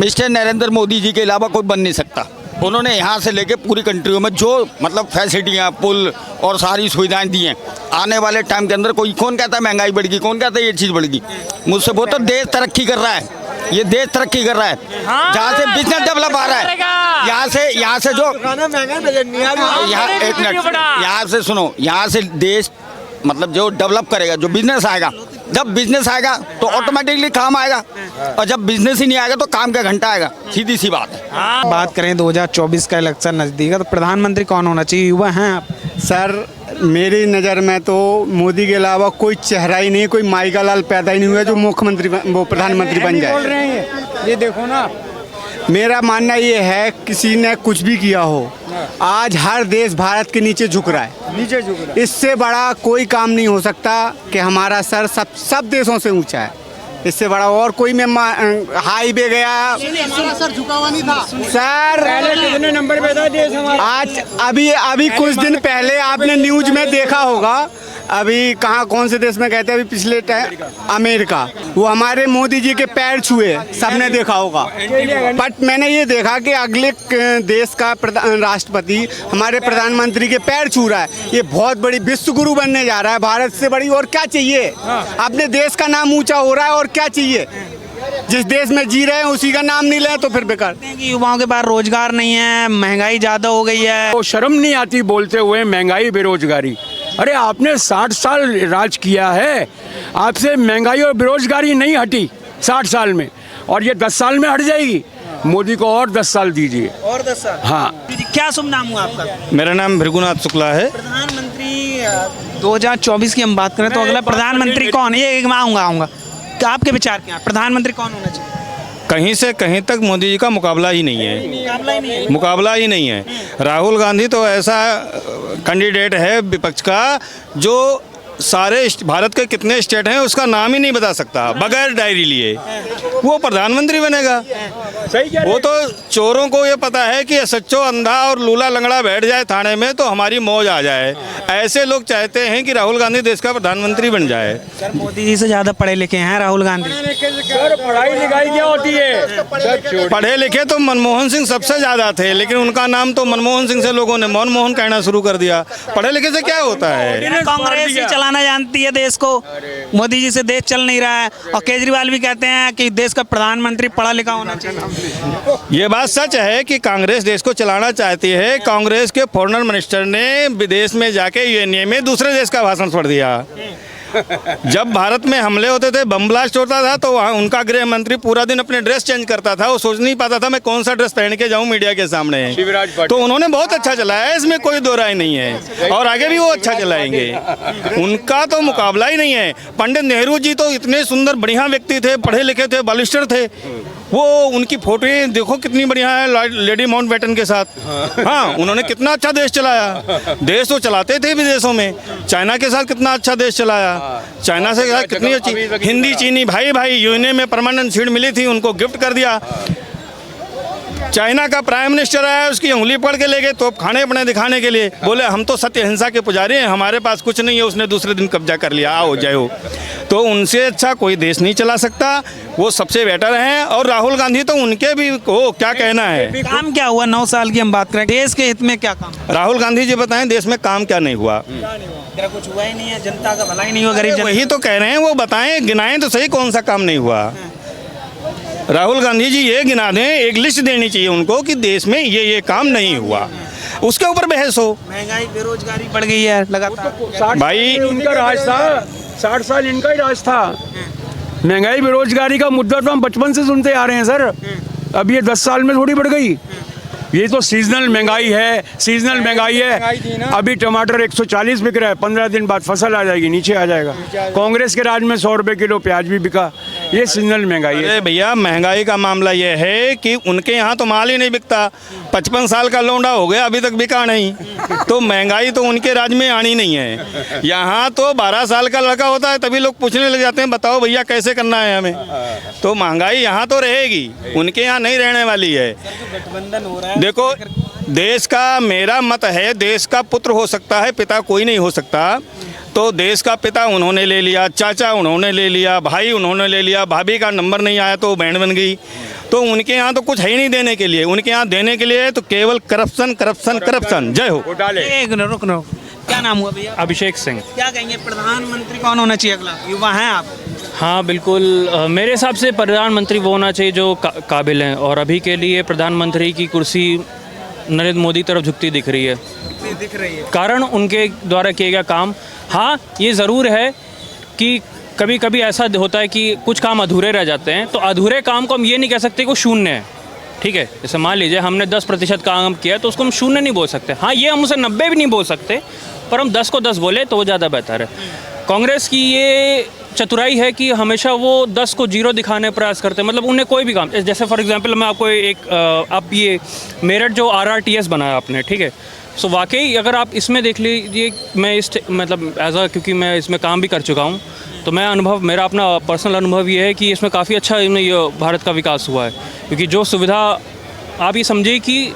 Mister Narendra Modi ji के अलावा कोई बन नहीं सकता। उन्होंने यहाँ से लेके पूरी कंट्रियों में जो मतलब फैसिलिटियाँ, पुल और सारी सुविधाएं दी हैं, आने वाले टाइम के अंदर कोई कौन कहता है महंगाई बढ़ेगी, कौन कहता है ये चीज़ बढ़ेगी। मुझसे वो तो देश तरक्की कर रहा है, ये देश तरक्की कर रहा है, जहाँ से बिजनेस डेवलप आ रहा है, यहाँ से जो यहाँ एक मिनट यहाँ से सुनो, यहाँ से देश मतलब जो डेवलप करेगा, जो बिजनेस आएगा, जब बिजनेस आएगा तो ऑटोमेटिकली काम आएगा, और जब बिजनेस ही नहीं आएगा तो काम का घंटा आएगा। सीधी सी बात है। बात करें 2024 का इलेक्शन नज़दीक है तो प्रधानमंत्री कौन होना चाहिए? युवा हैं आप? सर मेरी नज़र में तो मोदी के अलावा कोई चेहरा ही नहीं, कोई माइका लाल पैदा ही नहीं हुआ जो मुख्यमंत्री वो प्रधानमंत्री बन जाए। ये देखो ना, मेरा मानना ये है किसी ने कुछ भी किया हो, आज हर देश भारत के नीचे झुक रहा है। इससे बड़ा कोई काम नहीं हो सकता कि हमारा सर सब देशों से ऊंचा है। इससे बड़ा और कोई में हाईवे गया सर झुका हुआ नहीं था सर। कितने नंबर पे था देश हमारा? आज अभी कुछ दिन पहले आपने न्यूज में देखा होगा, अभी कहाँ कौन से देश में कहते हैं, अभी पिछले टाइम अमेरिका, वो हमारे मोदी जी के पैर छुए, सबने देखा होगा। बट मैंने ये देखा कि अगले देश का राष्ट्रपति हमारे प्रधानमंत्री के पैर छू रहा है। ये बहुत बड़ी विश्व गुरु बनने जा रहा है, भारत से बड़ी और क्या चाहिए। अपने देश का नाम ऊंचा हो रहा है और क्या चाहिए। जिस देश में जी रहे हैं उसी का नाम नहीं लें तो फिर बेकार। युवाओं के पास रोजगार नहीं है, महंगाई ज्यादा हो गई है। वो शर्म नहीं आती बोलते हुए महंगाई बेरोजगारी। अरे आपने 60 साल राज किया है, आपसे महंगाई और बेरोजगारी नहीं हटी 60 साल में, और ये 10 साल में हट जाएगी। मोदी को और 10 साल दीजिए। और 10 साल? हाँ। क्या शुभ नाम हुआ आपका? मेरा नाम भृगुनाथ शुक्ला है। प्रधानमंत्री 2024 की हम बात करें तो अगला प्रधानमंत्री कौन? ये मैं आऊँगा क्या आपके विचार क्या? प्रधानमंत्री कौन होना चाहिए? कहीं से कहीं तक मोदी जी का मुकाबला ही नहीं है, मुकाबला ही नहीं है। राहुल गांधी तो ऐसा कैंडिडेट है विपक्ष का जो सारे भारत के कितने स्टेट हैं उसका नाम ही नहीं बता सकता बगैर डायरी लिए। वो प्रधानमंत्री बनेगा। वो तो चोरों को ये पता है कि सच्चो अंधा और लूला लंगड़ा बैठ जाए थाने में तो हमारी मौज आ जाए। ऐसे लोग चाहते हैं कि राहुल गांधी देश का प्रधानमंत्री बन जाए। सर मोदी जी से ज़्यादा पढ़े लिखे हैं राहुल गांधी। सर पढ़ाई लिखाई क्या होती है? पढ़े लिखे तो मनमोहन सिंह सबसे ज़्यादा थे, लेकिन उनका नाम तो मनमोहन सिंह से लोगों ने मनमोहन कहना शुरू कर दिया। पढ़े लिखे से क्या होता है? कांग्रेस ही चलाना जानती है देश को, मोदी जी से देश चल नहीं रहा है। और केजरीवाल भी कहते हैं कि देश का प्रधानमंत्री पढ़ा लिखा होना चाहिए। ये बात सच है कि कांग्रेस देश को चलाना चाहती है। कांग्रेस के फॉरेन मिनिस्टर ने विदेश में जाके यूएनए में दूसरे देश का भाषण पढ़ दिया। जब भारत में हमले होते थे, बम ब्लास्ट होता था, तो वहाँ उनका गृह मंत्री पूरा दिन अपने ड्रेस चेंज करता था। वो सोच नहीं पाता था मैं कौन सा ड्रेस पहन के जाऊँ मीडिया के सामने। तो उन्होंने बहुत अच्छा चलाया है, इसमें कोई दो राय नहीं है, और आगे भी वो अच्छा चलाएंगे। उनका तो मुकाबला ही नहीं है। पंडित नेहरू जी तो इतने सुंदर बढ़िया व्यक्ति थे, पढ़े लिखे थे, बालिस्टर थे। वो उनकी फोटोएं देखो कितनी बढ़िया है लेडी माउंटबेटन के साथ। हाँ, उन्होंने कितना अच्छा देश चलाया। देश तो चलाते थे विदेशों में, चाइना के साथ कितना अच्छा देश चलाया। चाइना से कितनी अच्छी हिंदी चीनी भाई यूएनए में परमानेंट सीट मिली थी, उनको गिफ्ट कर दिया। चाइना का प्राइम मिनिस्टर आया, उसकी उंगली पकड़ के ले गए तोप खाने अपने दिखाने के लिए, बोले हम तो सत्य अहिंसा के पुजारी हैं, हमारे पास कुछ नहीं है। उसने दूसरे दिन कब्जा कर लिया, आओ जाओ। तो उनसे अच्छा कोई देश नहीं चला सकता, वो सबसे बेटर हैं। और राहुल गांधी तो उनके भी को क्या कहना है। काम क्या हुआ 9 साल की हम बात करें, देश के हित में क्या काम? राहुल गांधी जी बताएं देश में काम क्या नहीं हुआ। कुछ हुआ ही नहीं है, जनता का भला ही नहीं हुआ, गरीब वही तो कह रहे हैं, वो बताएं, गिनाएं तो सही कौन सा काम नहीं हुआ। राहुल गांधी जी ये गिना दें, एक लिस्ट देनी चाहिए उनको कि देश में ये काम नहीं हुआ, उसके ऊपर बहस हो। महंगाई बेरोजगारी बढ़ गई है लगातार। भाई उनका राज था, 60 साल इनका ही राज था। महंगाई बेरोजगारी का मुद्दा तो हम बचपन से सुनते आ रहे हैं सर। अब ये 10 साल में थोड़ी बढ़ गई। ये तो सीजनल महंगाई है, सीजनल महंगाई है। अभी टमाटर 140 बिक रहा है, 15 दिन बाद फसल आ जाएगी, नीचे आ जाएगा। कांग्रेस के राज में 100 रुपए किलो प्याज भी बिका। ये सीजनल महंगाई है। भैया महंगाई का मामला ये है कि उनके यहाँ तो माल ही नहीं बिकता। 55 साल का लौंडा हो गया, अभी तक बिका नहीं। तो महंगाई तो उनके राज में आनी नहीं है। यहाँ तो 12 साल का लड़का होता है तभी लोग पूछने लग जाते हैं बताओ भैया कैसे करना है हमें। तो महंगाई यहाँ तो रहेगी, उनके यहाँ नहीं रहने वाली है। गठबंधन हो रहा है। देखो देश का, मेरा मत है देश का पुत्र हो सकता है, पिता कोई नहीं हो सकता। तो देश का पिता उन्होंने ले लिया, चाचा उन्होंने ले लिया, भाई उन्होंने ले लिया, भाभी का नंबर नहीं आया तो वो बैंड बन गई। तो उनके यहाँ तो कुछ है ही नहीं देने के लिए, उनके यहाँ देने के लिए तो केवल करप्शन करप्शन करप्शन। जय हो। एक मिनट रुक लो, क्या नाम हुआ भैया? अभिषेक सिंह। क्या कहेंगे, प्रधानमंत्री कौन होना चाहिए अगला? युवा हैं आप? हाँ बिल्कुल, मेरे हिसाब से प्रधानमंत्री वो होना चाहिए जो काबिल हैं, और अभी के लिए प्रधानमंत्री की कुर्सी नरेंद्र मोदी की तरफ झुकती दिख रही है। दिख रही है कारण उनके द्वारा किए गया काम। हाँ ये ज़रूर है कि कभी कभी ऐसा होता है कि कुछ काम अधूरे रह जाते हैं, तो अधूरे काम को हम ये नहीं कह सकते कि वो शून्य है। ठीक है, जैसे मान लीजिए हमने 10% काम किया तो उसको हम शून्य नहीं बोल सकते। हाँ ये हम उसे 90 भी नहीं बोल सकते, पर हम 10 को 10 बोले तो वो ज़्यादा बेहतर है। कांग्रेस की ये चतुराई है कि हमेशा वो 10 को 0 दिखाने का प्रयास करते हैं। मतलब उन्हें कोई भी काम, जैसे फॉर एग्जांपल मैं आपको एक आप ये मेरठ जो RRTS बनाया आपने, ठीक है, सो वाकई अगर आप इसमें देख लीजिए, मैं मतलब क्योंकि मैं इसमें काम भी कर चुका हूँ, तो मेरा अपना पर्सनल अनुभव ये है कि इसमें काफ़ी अच्छा ये भारत का विकास हुआ है। क्योंकि जो सुविधा आप ये समझिए कि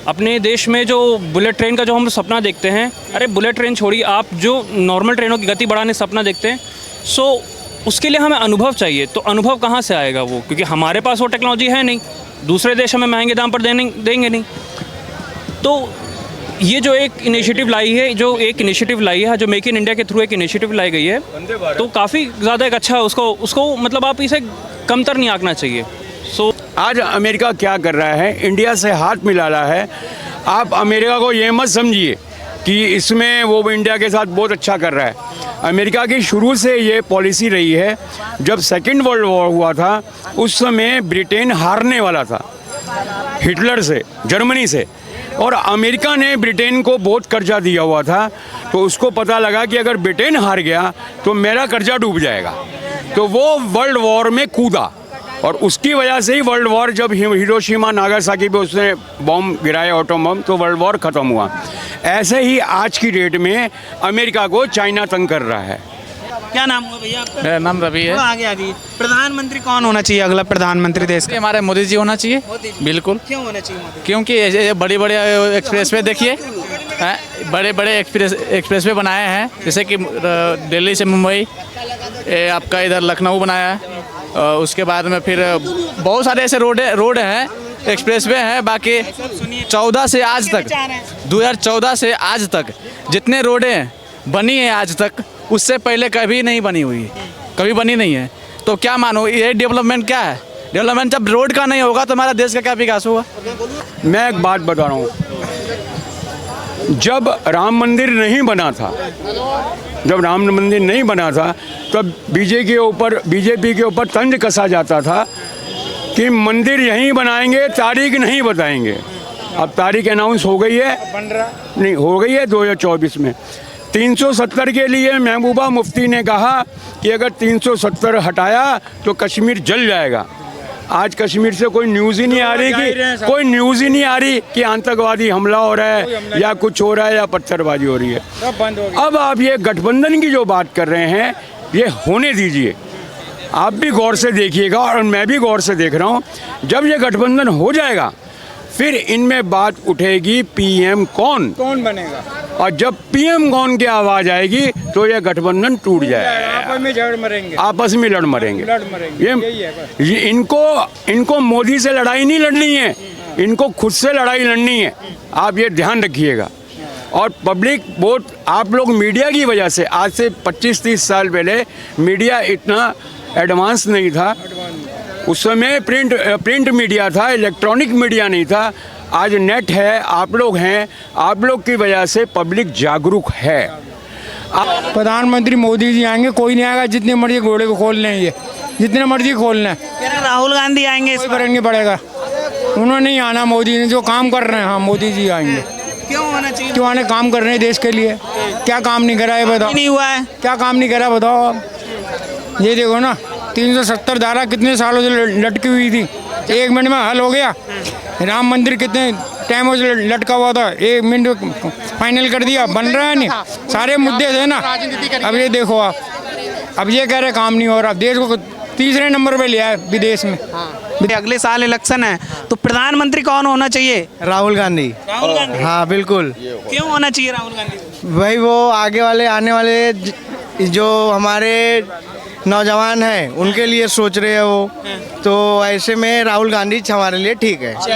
अपने देश में जो बुलेट ट्रेन का जो हम सपना देखते हैं, अरे बुलेट ट्रेन छोड़िए, आप जो नॉर्मल ट्रेनों की गति बढ़ाने सपना देखते हैं, सो उसके लिए हमें अनुभव चाहिए। तो अनुभव कहाँ से आएगा वो, क्योंकि हमारे पास वो टेक्नोलॉजी है नहीं, दूसरे देश हमें महंगे दाम पर देंगे नहीं। तो ये जो एक इनिशिएटिव लाई है, जो मेक इन इंडिया के थ्रू एक इनिशिएटिव लाई गई है, तो काफ़ी ज़्यादा एक अच्छा उसको मतलब आप इसे कमतर नहीं आंकना चाहिए। आज अमेरिका क्या कर रहा है, इंडिया से हाथ मिला रहा है। आप अमेरिका को ये मत समझिए कि इसमें वो इंडिया के साथ बहुत अच्छा कर रहा है। अमेरिका की शुरू से ये पॉलिसी रही है। जब सेकेंड वर्ल्ड वॉर हुआ था उस समय ब्रिटेन हारने वाला था हिटलर से, जर्मनी से, और अमेरिका ने ब्रिटेन को बहुत कर्जा दिया हुआ था। तो उसको पता लगा कि अगर ब्रिटेन हार गया तो मेरा कर्जा डूब जाएगा, तो वो वर्ल्ड वॉर में कूदा, और उसकी वजह से ही वर्ल्ड वॉर, जब हिरोशिमा नागासाकी पे उसने बॉम्ब गिराए, एटम बम, तो वर्ल्ड वॉर ख़त्म हुआ। ऐसे ही आज की डेट में अमेरिका को चाइना तंग कर रहा है। क्या नाम हुआ भैया आपका? मेरा नाम रवि है। आगे आ जाइए। प्रधानमंत्री कौन होना चाहिए अगला प्रधानमंत्री देश का? हमारे मोदी जी होना चाहिए। बिल्कुल। क्यों होना चाहिए मोदी? क्योंकि ये बड़े बड़े एक्सप्रेस वे देखिए, बड़े बड़े एक्सप्रेस वे बनाए हैं, जैसे कि दिल्ली से मुंबई, आपका इधर लखनऊ बनाया है, उसके बाद में फिर बहुत सारे ऐसे रोड हैं, एक्सप्रेस वे हैं। बाकी 14 से आज तक, 2014 से आज तक जितने रोडें बनी हैं आज तक, उससे पहले कभी नहीं बनी हुई, कभी बनी नहीं है। तो क्या मानो, ये डेवलपमेंट क्या है? डेवलपमेंट जब रोड का नहीं होगा तो हमारा देश का क्या विकास होगा? मैं एक बात बता रहा हूँ, जब राम मंदिर नहीं बना था, तब बीजेपी के ऊपर तंज कसा जाता था कि मंदिर यहीं बनाएंगे, तारीख नहीं बताएंगे। अब तारीख अनाउंस हो गई है, नहीं हो गई है 2024 में। 370 के लिए महबूबा मुफ्ती ने कहा कि अगर 370 हटाया तो कश्मीर जल जाएगा। आज कश्मीर से कोई न्यूज़ ही नहीं आ रही कि आतंकवादी हमला हो रहा है या कुछ हो रहा है या पत्थरबाजी हो रही है। अब आप ये गठबंधन की जो बात कर रहे हैं, ये होने दीजिए। आप भी गौर से देखिएगा और मैं भी गौर से देख रहा हूँ। जब ये गठबंधन हो जाएगा फिर इनमें बात उठेगी पीएम कौन बनेगा, और जब पीएम कौन की आवाज़ आएगी तो ये गठबंधन टूट जाएगा, आपस में लड़ मरेंगे। ये इनको मोदी से लड़ाई नहीं लड़नी है, इनको खुद से लड़ाई लड़नी है। आप ये ध्यान रखिएगा। और पब्लिक बहुत, आप लोग मीडिया की वजह से, आज से 25-30 साल पहले मीडिया इतना एडवांस नहीं था। उस समय प्रिंट मीडिया था, इलेक्ट्रॉनिक मीडिया नहीं था। आज नेट है, आप लोग हैं, आप लोग की वजह से पब्लिक जागरूक है। प्रधानमंत्री मोदी जी आएंगे, कोई नहीं आएगा। जितने मर्जी घोड़े को खोल लें, ये जितने मर्जी खोल लें। राहुल गांधी आएंगे, कोई फर्क नहीं पड़ेगा, उन्होंने नहीं आना। मोदी ने जो काम कर रहे हैं, हाँ मोदी जी आएंगे। क्यों होना चाहिए? क्यों आने? काम कर रहे हैं देश के लिए। क्या काम नहीं करा है बताओ? नहीं हुआ है। क्या काम नहीं करा बताओ आप? ये देखो ना, 370 धारा कितने सालों से लटकी हुई थी, 1 मिनट में हल हो गया। राम मंदिर कितने टाइमों से लटका हुआ था, 1 मिनट फाइनल कर दिया, बन रहा है नहीं। सारे मुद्दे थे ना। अब ये देखो आप, अब ये कह रहे काम नहीं हो रहा। देश को तीसरे नंबर पे लिया है विदेश में, अगले साल इलेक्शन है तो प्रधानमंत्री कौन होना चाहिए? राहुल गांधी। राहुल गांधी। हाँ बिल्कुल। क्यों होना चाहिए राहुल गांधी? भाई वो आगे वाले आने वाले जो हमारे नौजवान हैं उनके लिए सोच रहे हैं वो, तो ऐसे में राहुल गांधी हमारे लिए ठीक है।